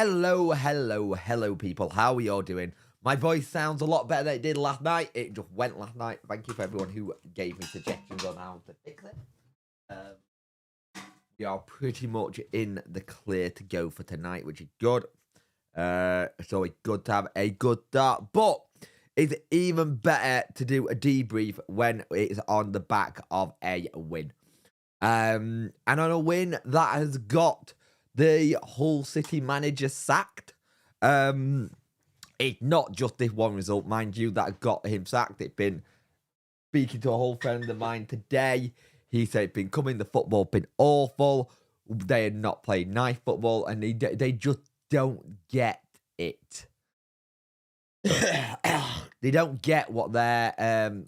Hello, people. How are you all doing? My voice sounds a lot better than it did last night. It just went last night. Thank you for everyone who gave me suggestions on how to fix it. We are pretty much in the clear to go for tonight, which is good. So it's good to have a good start, but it's even better to do a debrief when it's on the back of a win. And on a win that has got the Hull City manager sacked. It's not just this one result, mind you, that got him sacked. It's been speaking to a whole friend of mine today. He said it's been coming, the football been awful. They had not played nice football, and they just don't get it. They don't get what their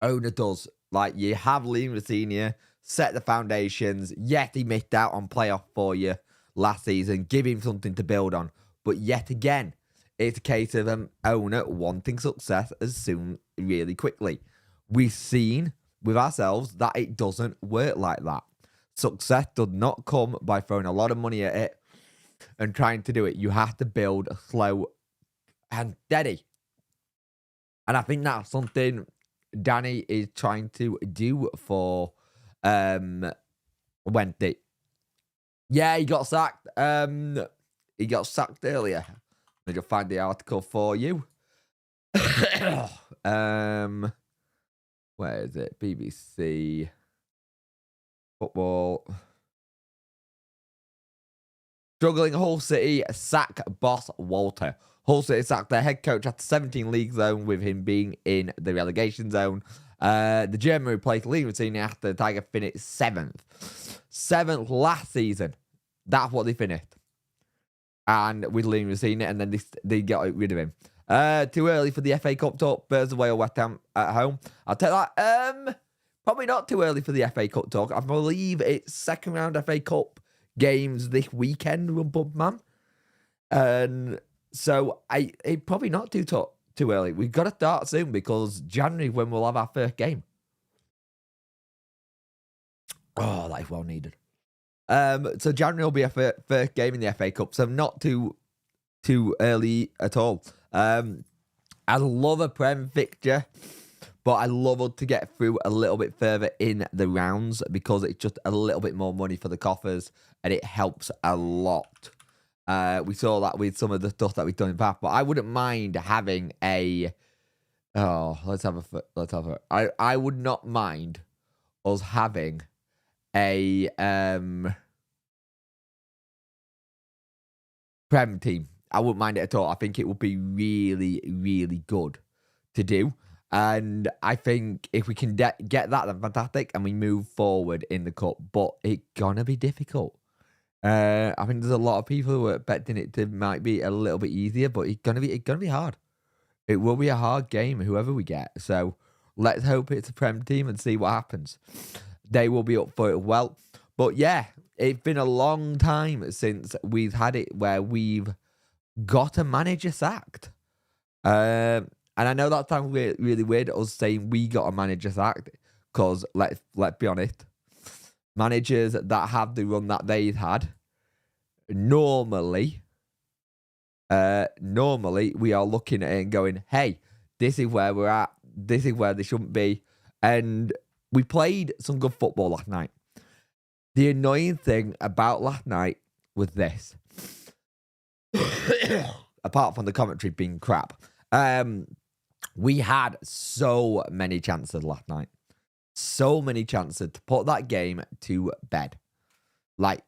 owner does. Like, you have Liam Rosenior set the foundations. Yet he missed out on playoff for you last season. Give him something to build on. But yet again, it's a case of an owner wanting success as soon, really quickly. We've seen with ourselves that it doesn't work like that. Success does not come by throwing a lot of money at it and trying to do it. You have to build slow and steady. And I think that's something Danny is trying to do for Wednesday. Yeah, he got sacked. He got sacked earlier. Let me just find the article for you. Where is it? BBC Football. Struggling Hull City sack boss Walter. Hull City sacked their head coach after 17 league zone, with him being in the relegation zone. The German replaced Liam Rosenior after the Tiger finished 7th. 7th last season. That's what they finished. And with Liam Rosenior, and then they got rid of him. Too early for the FA Cup talk. Spurs away or West Ham at home. I'll take that. Probably not too early for the FA Cup talk. I believe it's second round FA Cup games this weekend, man. And so it probably not too early. We've got to start soon, because January when we'll have our first game. Oh, that is well needed. So January will be our first game in the FA Cup, so not too early at all. I love a Prem fixture, but I love us to get through a little bit further in the rounds, because it's just a little bit more money for the coffers, and it helps a lot. We saw that with some of the stuff that we've done in the past, but I wouldn't mind having a. Oh, let's have a. I would not mind us having a Prem team. I wouldn't mind it at all. I think it would be really, really good to do. And I think if we can get that, then fantastic, and we move forward in the cup. But it's gonna be difficult. I think there's a lot of people who are expecting it to might be a little bit easier, but it's gonna be hard. It will be a hard game, whoever we get. So let's hope it's a Prem team and see what happens. They will be up for it well. But yeah, it's been a long time since we've had it where we've got a manager sacked. And I know that sounds really weird, us saying we got a manager sacked, because let's be honest, managers that have the run that they've had, normally we are looking at it and going, hey, this is where we're at, this is where they shouldn't be. And we played some good football last night. The annoying thing about last night was this. Apart from the commentary being crap, we had so many chances last night. So many chances to put that game to bed. Like,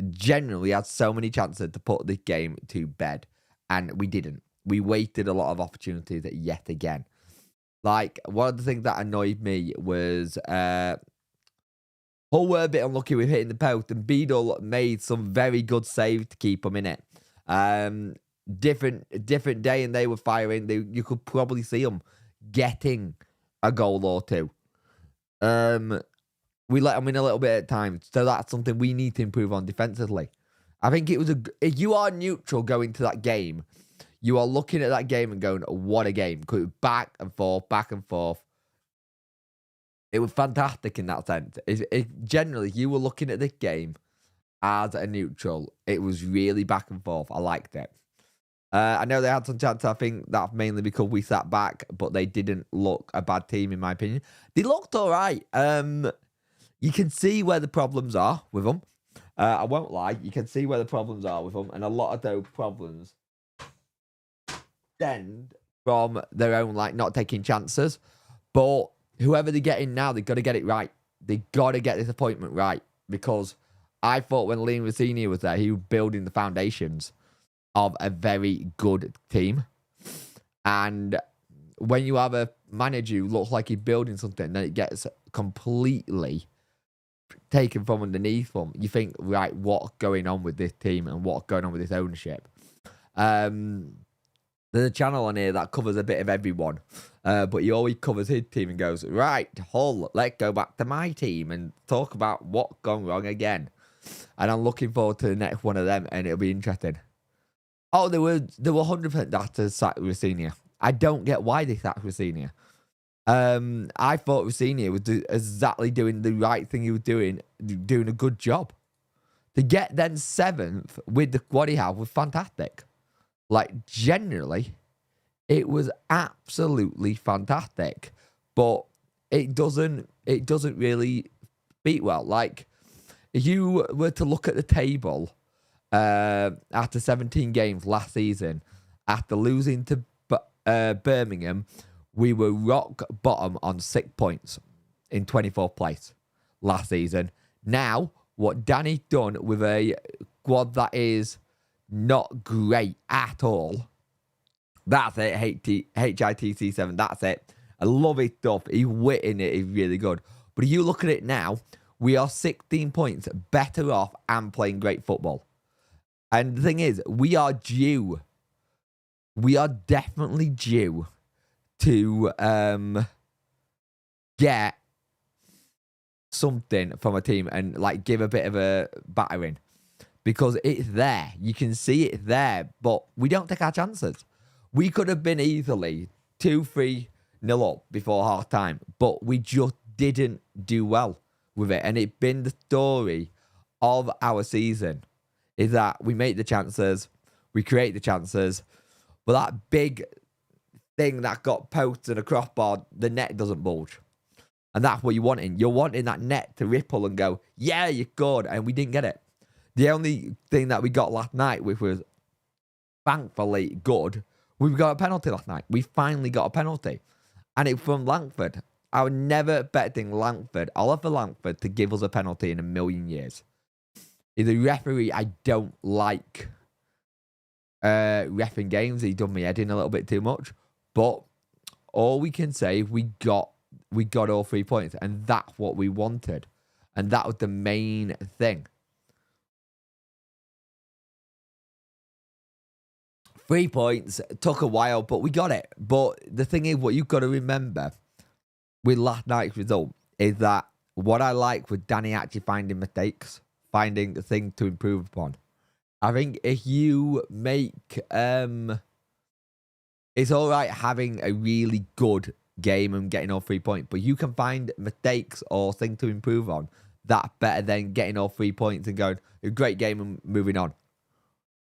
generally had so many chances to put this game to bed, and we didn't. We wasted a lot of opportunities yet again. Like, one of the things that annoyed me was Hull were a bit unlucky with hitting the post, and Beadle made some very good saves to keep them in it. Different day, and they were firing. You could probably see them getting a goal or two. We let them in a little bit at times, so that's something we need to improve on defensively. I think it was if you are neutral going to that game, you are looking at that game and going, what a game. Back and forth. It was fantastic in that sense. Generally, you were looking at this game as a neutral. It was really back and forth. I liked it. I know they had some chances. I think that mainly because we sat back, but they didn't look a bad team, in my opinion. They looked all right. You can see where the problems are with them. I won't lie. You can see where the problems are with them. And a lot of those problems stemmed from their own, like, not taking chances. But whoever they get in now, they've got to get it right. They got to get this appointment right. Because I thought when Liam Rosini was there, he was building the foundations of a very good team. And when you have a manager who looks like he's building something, then it gets completely taken from underneath them. You think, right, what's going on with this team and what's going on with this ownership? There's a channel on here that covers a bit of everyone, but he always covers his team and goes, right, Hull, let's go back to my team and talk about what's gone wrong again. And I'm looking forward to the next one of them, and it'll be interesting. Oh, they were 100% that to sack Rossini. I don't get why they sacked Rossini. I thought Rossini was exactly doing the right thing he was doing a good job. To get then 7th with the squad he had was fantastic. Like, generally, it was absolutely fantastic. But it doesn't really beat well. Like, if you were to look at the table after 17 games last season, after losing to Birmingham, we were rock bottom on 6 points in 24th place last season. Now, what Danny's done with a squad that is not great at all, that's it, HITC7, that's it. I love his stuff. He's witting it, he's really good. But if you look at it now, we are 16 points better off and playing great football. And the thing is, we are due. We are definitely due to get something from a team and, like, give a bit of a battering. Because it's there. You can see it there. But we don't take our chances. We could have been easily 2-3-0 up before half time. But we just didn't do well with it. And it's been the story of our season. Is that we make the chances. We create the chances. But that big thing that got posted and a crossbar, the net doesn't bulge. And that's what you're wanting. You're wanting that net to ripple and go, yeah, you're good. And we didn't get it. The only thing that we got last night, which was thankfully good, we got a penalty last night. We finally got a penalty. And it was from Langford. I would never betting Oliver Langford, to give us a penalty in a million years. He's a referee I don't like reffing games. He done me head in a little bit too much. But all we can say, we got all 3 points. And that's what we wanted. And that was the main thing. 3 points, took a while, but we got it. But the thing is, what you've got to remember with last night's result is that what I like with Danny actually finding mistakes, finding a thing to improve upon. I think if you make... it's all right having a really good game and getting all 3 points, but you can find mistakes or things to improve on. That's better than getting all 3 points and going, a great game and moving on.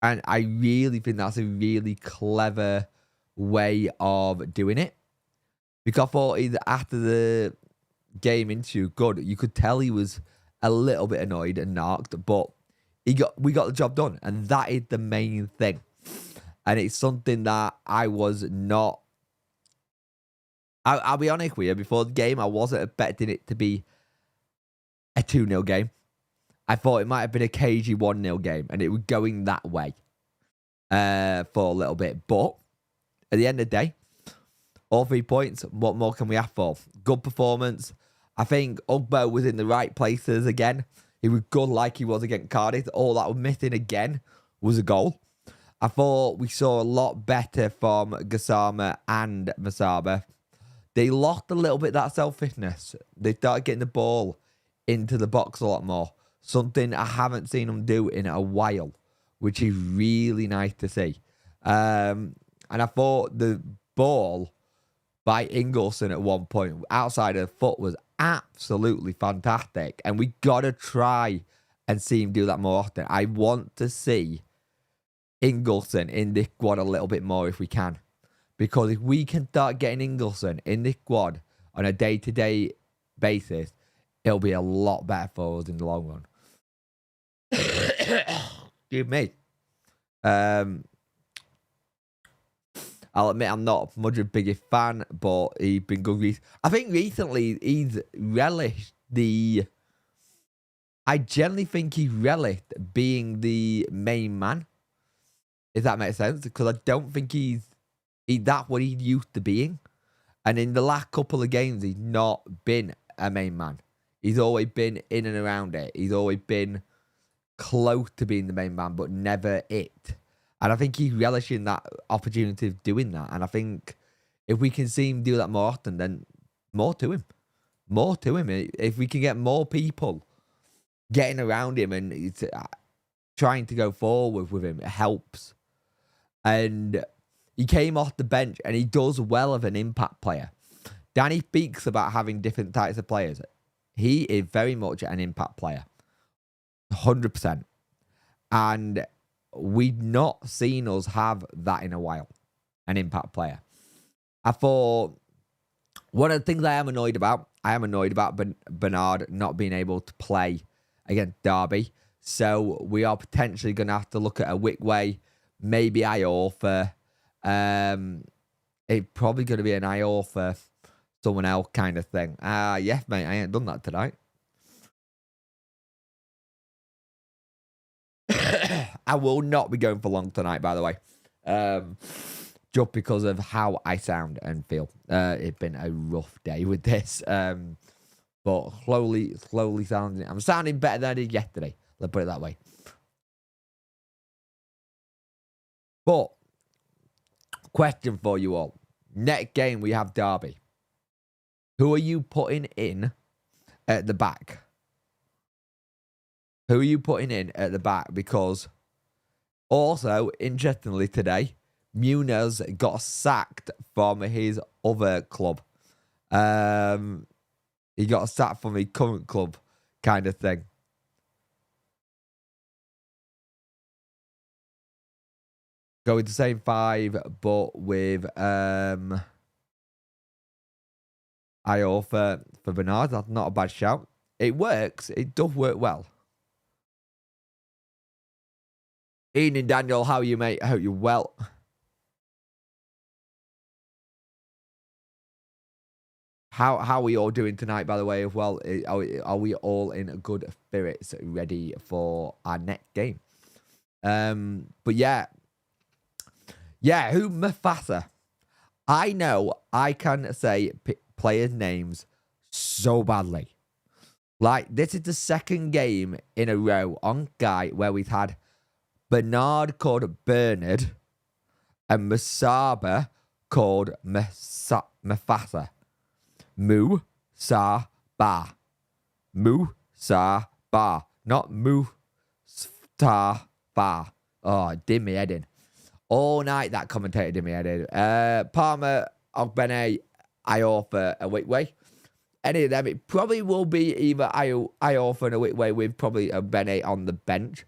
And I really think that's a really clever way of doing it. Because I thought after the game into good, you could tell he was a little bit annoyed and narked, but we got the job done. And that is the main thing. And it's something that I was not... I'll be honest with you, before the game, I wasn't expecting it to be a 2-0 game. I thought it might have been a cagey 1-0 game, and it was going that way for a little bit. But at the end of the day, all 3 points, what more can we ask for? Good performance. I think Ugbo was in the right places again. He was good like he was against Cardiff. All that was missing again was a goal. I thought we saw a lot better from Gassama and Masaba. They lost a little bit of that selfishness. They started getting the ball into the box a lot more. Something I haven't seen them do in a while, which is really nice to see. And I thought the ball by Ingolson at one point, outside of the foot, was absolutely fantastic. And we got to try and see him do that more often. I want to see Ingleson in this squad a little bit more if we can. Because if we can start getting Ingleson in this squad on a day-to-day basis, it'll be a lot better for us in the long run. Excuse me. I'll admit I'm not much of a biggest fan, but he's been good. I think recently he's relished the... I generally think he relished being the main man. If that makes sense. Because I don't think that's what he's used to being. And in the last couple of games, he's not been a main man. He's always been in and around it. He's always been close to being the main man, but never it. And I think he's relishing that opportunity of doing that. And I think if we can see him do that more often, then more to him. More to him. If we can get more people getting around him and trying to go forward with him, it helps. And he came off the bench and he does well as an impact player. Danny speaks about having different types of players. He is very much an impact player. 100%. And we've not seen us have that in a while. An impact player. I thought one of the things I am annoyed about Bernard not being able to play against Derby. So we are potentially going to have to look at a Wickway, maybe Iorfa. It's probably going to be an Iorfa, someone else kind of thing. Yes, mate, I ain't done that tonight. I will not be going for long tonight, by the way. Just because of how I sound and feel. It's been a rough day with this. But slowly sounding. I'm sounding better than I did yesterday. Let's put it that way. But, question for you all. Next game, we have Derby. Who are you putting in at the back? Who are you putting in at the back? Because also, interestingly today, Muniz got sacked from his other club. He got sacked from his current club kind of thing. Go with the same 5, but with IO for Bernard. That's not a bad shout. It works. It does work well. Ian and Daniel, how are you, mate? I hope you're well. How are we all doing tonight, by the way, as well? Are we all in good spirits, ready for our next game? But yeah. Yeah, who? Mufasa. I know I can say players' names so badly. Like, this is the second game in a row on Guy where we've had Bernard called Bernard and Musaba called Mufasa. Mu-sa-ba. Mu-sa-ba. Not Mu-sta-ba. Oh, it did me head in. All night, that commentator did me head in. Palmer, Ogbene, Iorfa, and Wickway. Any of them, it probably will be either Iorfa and a Wickway with probably a Bene on the bench.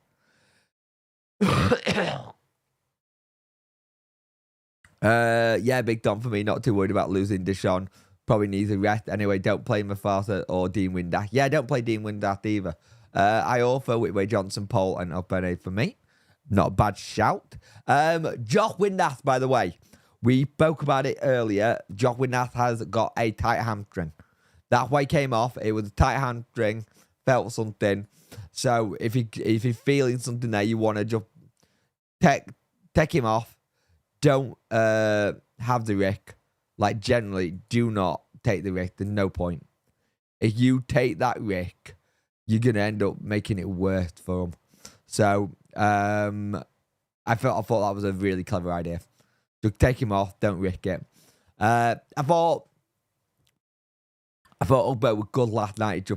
Yeah, big Don for me. Not too worried about losing Deshaun. Probably needs a rest. Anyway, don't play Mufasa or Dean Windass. Yeah, don't play Dean Windass either. Iorfa, Wickway, Johnson, Paul, and Ogbene for me. Not a bad shout. Josh Windass, by the way. We spoke about it earlier. Josh Windass has got a tight hamstring. That's why he came off. It was a tight hamstring. Felt something. So if you're feeling something there, you want to just take him off. Don't have the risk. Like, generally, do not take the risk. There's no point. If you take that risk, you're going to end up making it worse for him. So, I thought that was a really clever idea. Just take him off. Don't risk it. I thought Ugbo was good last night.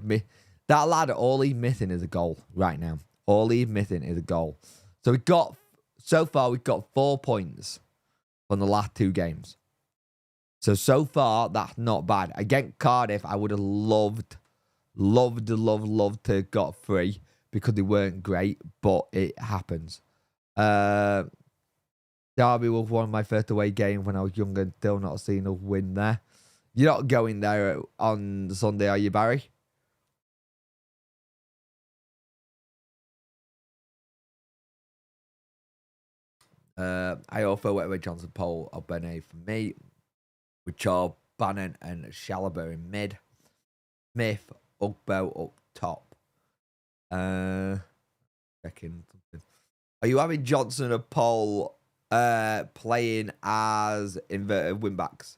That lad, all he's missing is a goal right now. All he's missing is a goal. So far we've got 4 points from the last 2 games. So far, that's not bad. Against Cardiff, I would have loved to got 3. because they weren't great, but it happens. Derby was one of my first away games when I was younger and still not seen a win there. You're not going there on Sunday, are you, Barry? I also went with Johnson, Pole, or Benet for me, with Chaw, Bannon, and Shalaber in mid. Smith, Ugbo up top. Checking something. Are you having Johnson or Pole playing as inverted wingbacks?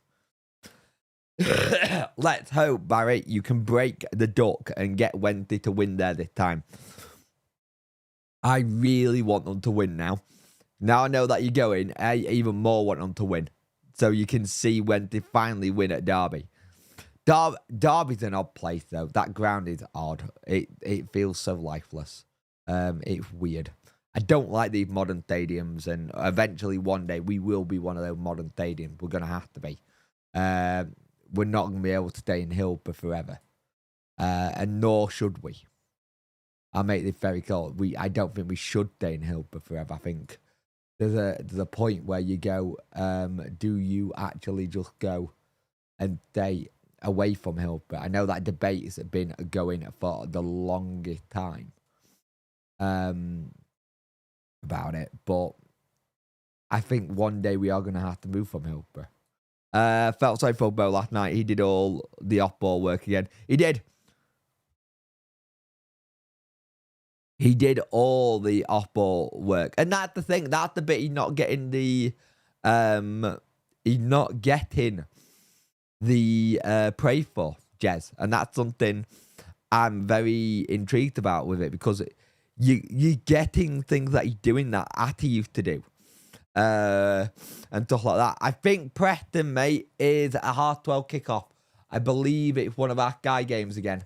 Let's hope, Barry, you can break the duck and get Wednesday to win there this time. I really want them to win now. Now I know that you're going, I even more want them to win. So you can see when they finally win at Derby. Derby's an odd place, though. That ground is odd. It feels so lifeless. It's weird. I don't like these modern stadiums, and eventually one day we will be one of those modern stadiums. We're going to have to be. We're not going to be able to stay in Hillsborough forever. And nor should we. I'll make this very clear. I don't think we should stay in Hillsborough forever. I think there's a point where you go, do you actually just go and stay away from Hillsborough? I know that debate has been going for the longest time about it, but I think one day we are going to have to move from Hillsborough. Felt sorry for Bo last night. He did all the off-ball work again. He did. He did all the off-ball work. And that's the thing. That's the bit he's not getting the... he's not getting the praise for, Jez. And that's something I'm very intrigued about with it, because you're getting things that he's doing that Atty used to do. And stuff like that. I think Preston, mate, is a 12:30 kickoff. I believe it's one of our Sky games again.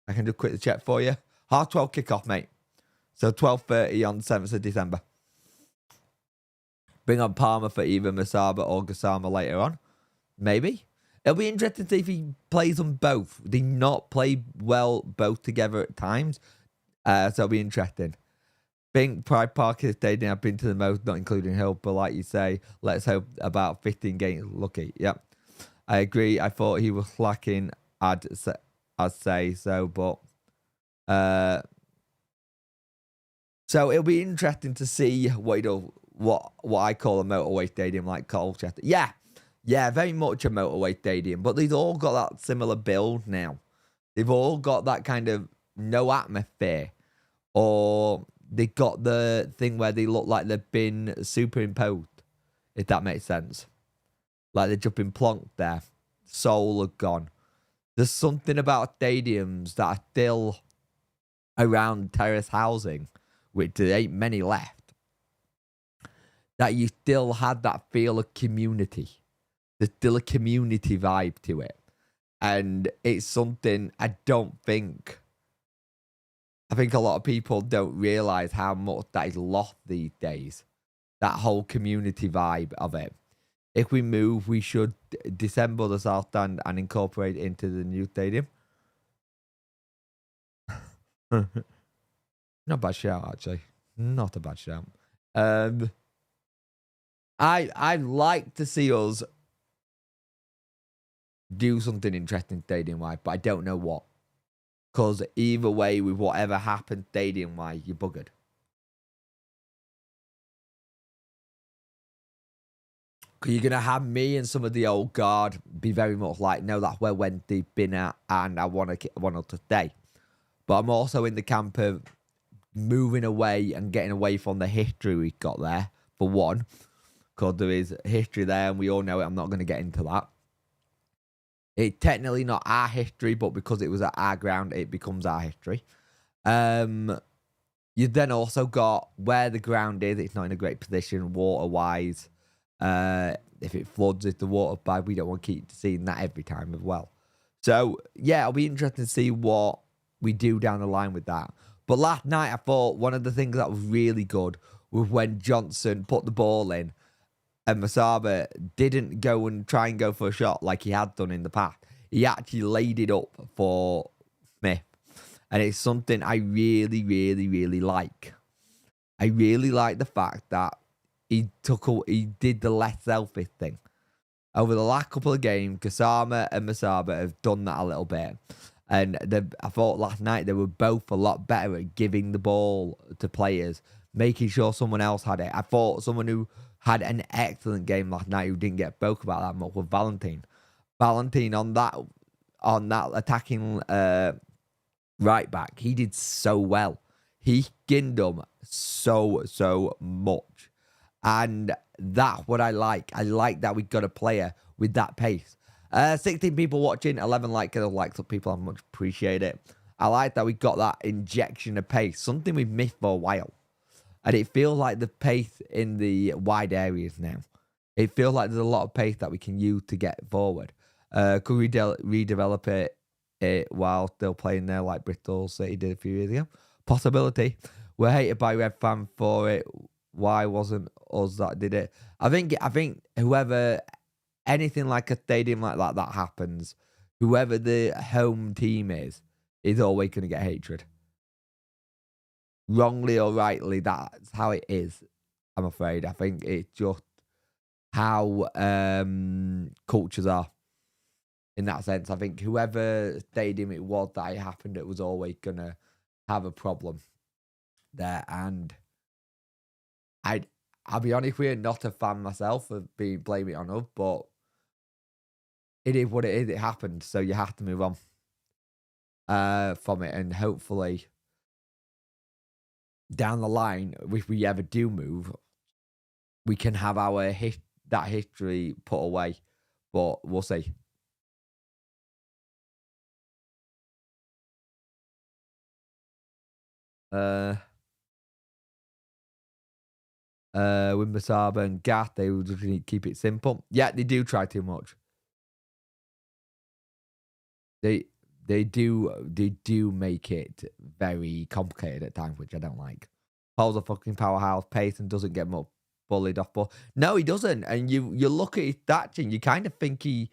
I can just quickly check for you. 12:30 kickoff, mate. So 12:30 on the 7th of December. Bring on Palmer for either Masaba or Gassama later on. Maybe. It'll be interesting to see if he plays them both. They not play well both together at times. So it'll be interesting. Think Pride Park is stadium I've been to the most, not including Hill, but like you say, let's hope about 15 games lucky. Yep. I agree. I thought he was lacking, I'd say so, but so it'll be interesting to see what I call a motorway stadium like Colchester. Yeah, very much a motorway stadium, but they've all got that similar build now. They've all got that kind of no atmosphere, or they got the thing where they look like they've been superimposed, if that makes sense. Like they're just been plonked there. Soul are gone. There's something about stadiums that are still around terrace housing, which there ain't many left, that you still had that feel of community. There's still a community vibe to it. And it's something I think a lot of people don't realise how much that is lost these days. That whole community vibe of it. If we move, we should disassemble the South Stand and incorporate it into the new stadium. Not a bad shout, actually. Not a bad shout. I'd like to see us do something interesting stadium-wise, but I don't know what. Because either way, with whatever happens stadium-wise, you're buggered. Because you're going to have me and some of the old guard be very much like, no, that's where Wednesday's been at, and I want to stay. But I'm also in the camp of moving away and getting away from the history we've got there, for one. Because there is history there, and we all know it. I'm not going to get into that. It's technically not our history, but because it was at our ground, it becomes our history. You then also got where the ground is. It's not in a great position water-wise. If it floods, if the water's bad, we don't want to keep seeing that every time as well. So, yeah, it'll be interesting to see what we do down the line with that. But last night, I thought one of the things that was really good was when Johnson put the ball in and Masaba didn't go and try and go for a shot like he had done in the past. He actually laid it up for Smith. And it's something I really, really, really like. I really like the fact that he did the less selfish thing. Over the last couple of games, Kasama and Masaba have done that a little bit. And I thought last night they were both a lot better at giving the ball to players, making sure someone else had it. I thought someone who had an excellent game last night who didn't get spoke about that much was Valentine. Valentine on that attacking right back, he did so well. He skinned them so much. And that's what I like. I like that we got a player with that pace. 16 people watching, 11 likes up people. I much appreciate it. I like that we got that injection of pace, something we've missed for a while. And it feels like the pace in the wide areas now. It feels like there's a lot of pace that we can use to get forward. Could we redevelop it while still playing there like Bristol City did a few years ago? Possibility. We're hated by Red Fan for it. Why wasn't us that did it? I think whoever, anything like a stadium like that happens, whoever the home team is always going to get hatred. Wrongly or rightly, that's how it is, I'm afraid. I think it's just how cultures are. In that sense, I think whoever stadium it was that it happened, it was always going to have a problem there. And I'll be honest, we're not a fan myself of blaming it on us, but it is what it is. It happened, so you have to move on from it. And hopefully, down the line, if we ever do move, we can have our that history put away. But we'll see. With Masaba and Gath, they will just keep it simple. Yeah, they do try too much. They do make it very complicated at times, which I don't like. Paul's a fucking powerhouse, Payton doesn't get much bullied off ball. No, he doesn't. And you look at his stats and you kind of think he's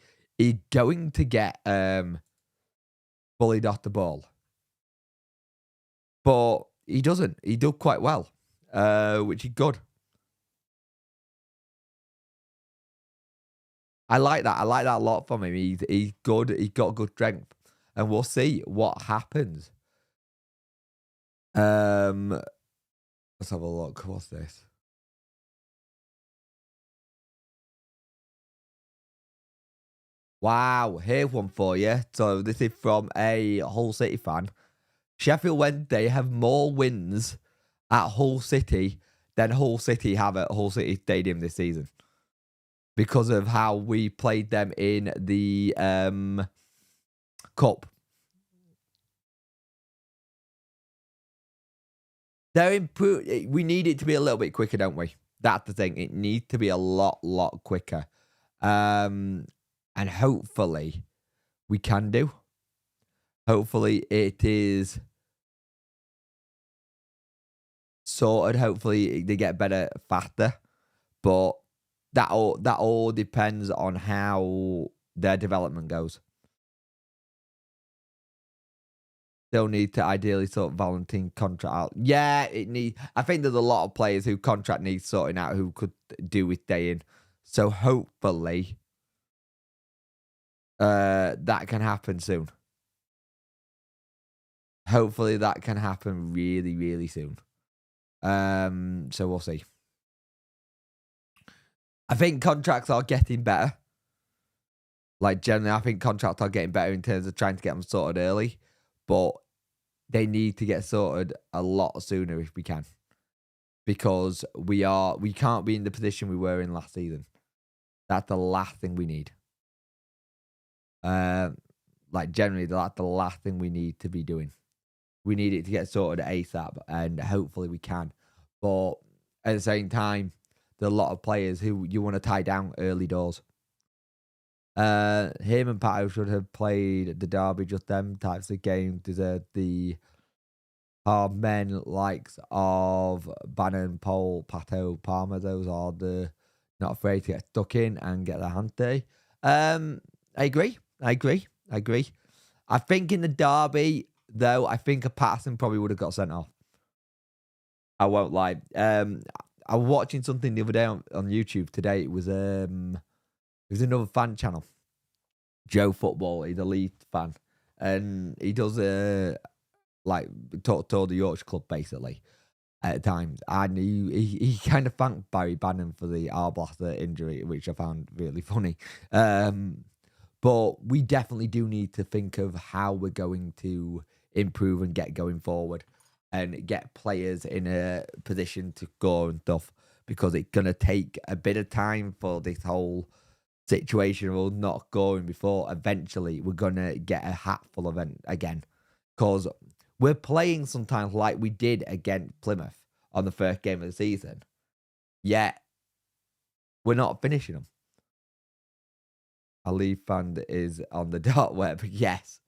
going to get bullied off the ball. But he doesn't. He does quite well, which is good. I like that. I like that a lot from him. He's good. He's got good strength. And we'll see what happens. Let's have a look. What's this? Wow, here's one for you. So this is from a Hull City fan. Sheffield Wednesday have more wins at Hull City than Hull City have at Hull City Stadium this season, because of how we played them in the Cup. They're improved. We need it to be a little bit quicker, don't we? That's the thing. It needs to be a lot quicker. And hopefully we can do. Hopefully it is sorted. Hopefully they get better faster. But that all depends on how their development goes. They'll need to ideally sort Valentine contract out. Yeah, I think there's a lot of players who contract needs sorting out who could do with staying. So hopefully that can happen soon. Hopefully that can happen really soon. So we'll see. I think contracts are getting better. Like, generally, I think contracts are getting better in terms of trying to get them sorted early. But they need to get sorted a lot sooner if we can. Because we can't be in the position we were in last season. That's the last thing we need. Like, generally, that's the last thing we need to be doing. We need it to get sorted ASAP, and hopefully we can. But at the same time, there are a lot of players who you want to tie down early doors. Him and Pato should have played the derby. Just them types of games deserve the hard men likes of Bannon, Pole, Pato, Palmer. Those are the not afraid to get stuck in and get their hand dirty. I agree. I think in the derby, though, I think a Patterson probably would have got sent off. I won't lie. I was watching something the other day on YouTube today. It was another fan channel, Joe Football. He's a Leeds fan, and he does like talk to the Yorkshire club basically at times, and he kind of thanked Barry Bannon for the Arblaster injury, which I found really funny. But we definitely do need to think of how we're going to improve and get going forward and get players in a position to score and stuff, because it's going to take a bit of time for this whole situation of not scoring before eventually we're going to get a hatful of it again. Because we're playing sometimes like we did against Plymouth on the first game of the season, yet we're not finishing them. A Leeds fan is on the dark web. Yes.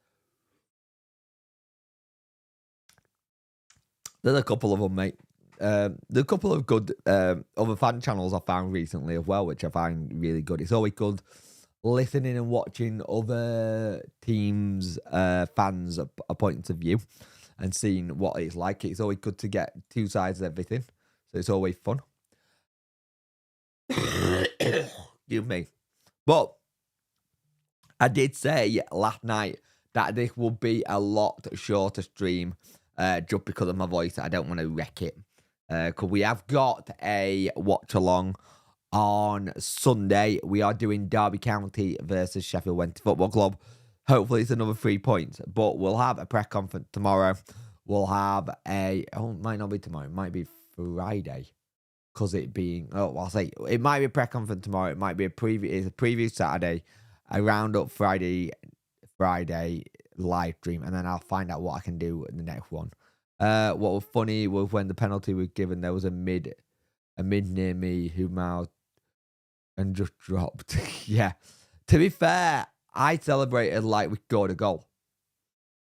There's a couple of them, mate. There's a couple of good other fan channels I found recently as well, which I find really good. It's always good listening and watching other teams' fans' points of view and seeing what it's like. It's always good to get two sides of everything. So it's always fun. Excuse me. But I did say last night that this will be a lot shorter stream just because of my voice. I don't want to wreck it. Because we have got a watch-along on Sunday. We are doing Derby County versus Sheffield Wednesday Football Club. Hopefully it's another 3 points. But we'll have a press conference tomorrow. We'll have it might not be tomorrow. It might be Friday. Because it being, I'll say, it might be a press conference tomorrow. It might be a preview Saturday. A roundup Friday live stream. And then I'll find out what I can do in the next one. What was funny was when the penalty was given, there was a mid near me who mouthed and just dropped. Yeah. To be fair, I celebrated like we scored a goal.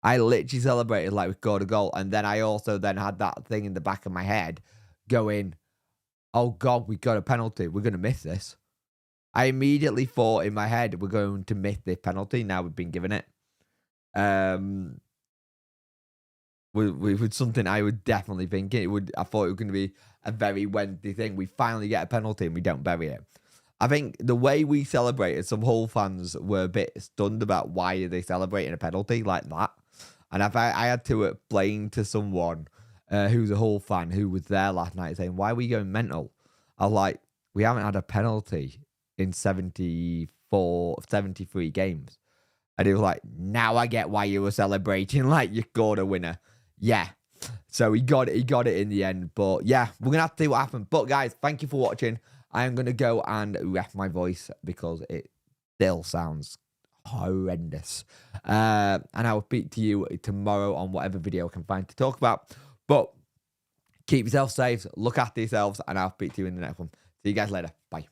I literally celebrated like we scored a goal. And then I also then had that thing in the back of my head going, oh God, we got a penalty. We're going to miss this. I immediately thought in my head, we're going to miss this penalty. Now we've been given it. With something I would definitely think I thought it was going to be a very Wednesday thing. We finally get a penalty and we don't bury it. I think the way we celebrated, some Hull fans were a bit stunned about why are they celebrating a penalty like that. And I had to explain to someone who's a Hull fan who was there last night saying, why are we going mental? I was like, we haven't had a penalty in 73 games. And he was like, now I get why you were celebrating like you scored a winner. Yeah. So he got it in the end. But yeah, we're going to have to see what happens. But guys, thank you for watching. I am going to go and ref my voice because it still sounds horrendous. And I will speak to you tomorrow on whatever video I can find to talk about. But keep yourself safe, look after yourselves, and I'll speak to you in the next one. See you guys later. Bye.